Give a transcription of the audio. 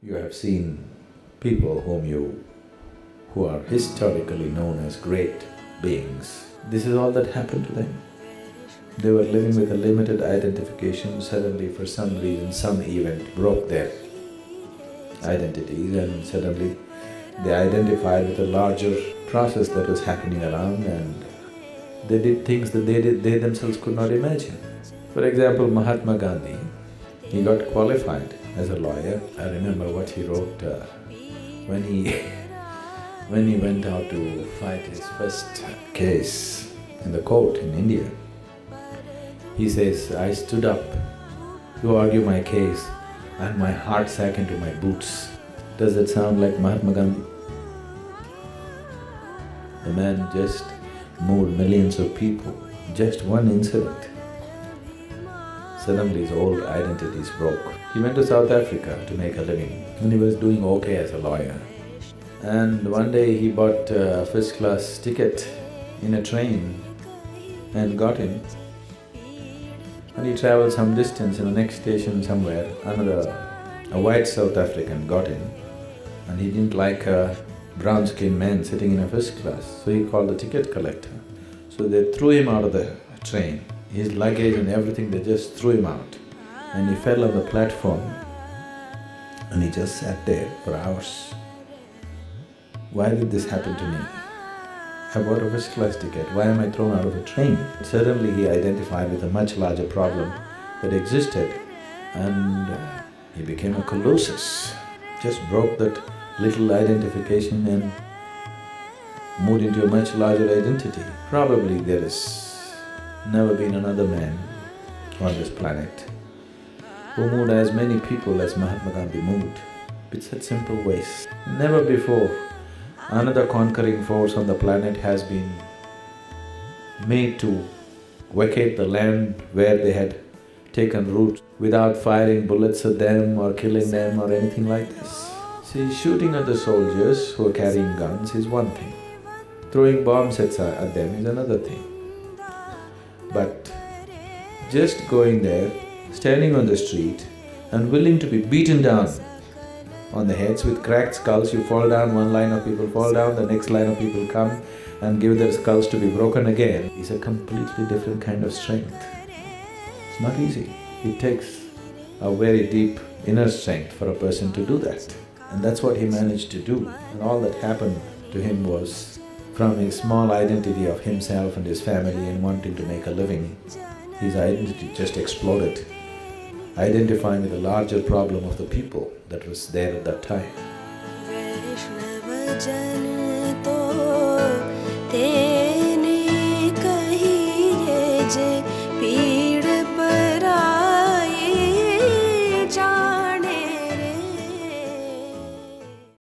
You have seen people who are historically known as great beings. This is all that happened to them. They were living with a limited identification. Suddenly, for some reason, some event broke their identities, and suddenly they identified with a larger process that was happening around, and they did things that they themselves could not imagine. For example, Mahatma Gandhi, he got qualified as a lawyer. I remember what he wrote when he when he went out to fight his first case in the court in India. He says, "I stood up to argue my case and my heart sank into my boots." Does that sound like Mahatma Gandhi? The man just moved millions of people, just one incident. Suddenly his old identities broke. He went to South Africa to make a living, and he was doing okay as a lawyer. And one day he bought a first-class ticket in a train and got in. And he traveled some distance. In the next station somewhere, a white South African got in, and he didn't like a brown-skinned man sitting in a first class, so he called the ticket collector. So they threw him out of the train. His luggage and everything, they just threw him out. And he fell on the platform, and he just sat there for hours. Why did this happen to me? I bought a first-class ticket, why am I thrown out of a train? Suddenly he identified with a much larger problem that existed, and he became a colossus. Just broke that little identification and moved into a much larger identity. Probably there has never been another man on this planet who moved as many people as Mahatma Gandhi moved, with such simple ways. Never before another conquering force on the planet has been made to vacate the land where they had taken root without firing bullets at them or killing them or anything like this. See, shooting at the soldiers who are carrying guns is one thing. Throwing bombs at them is another thing. But just going there, standing on the street and willing to be beaten down on the heads with cracked skulls, you fall down, one line of people fall down, the next line of people come and give their skulls to be broken again, is a completely different kind of strength. It's not easy. It takes a very deep inner strength for a person to do that. And that's what he managed to do. And all that happened to him was from a small identity of himself and his family and wanting to make a living, his identity just exploded, identifying with the larger problem of the people that was there at that time.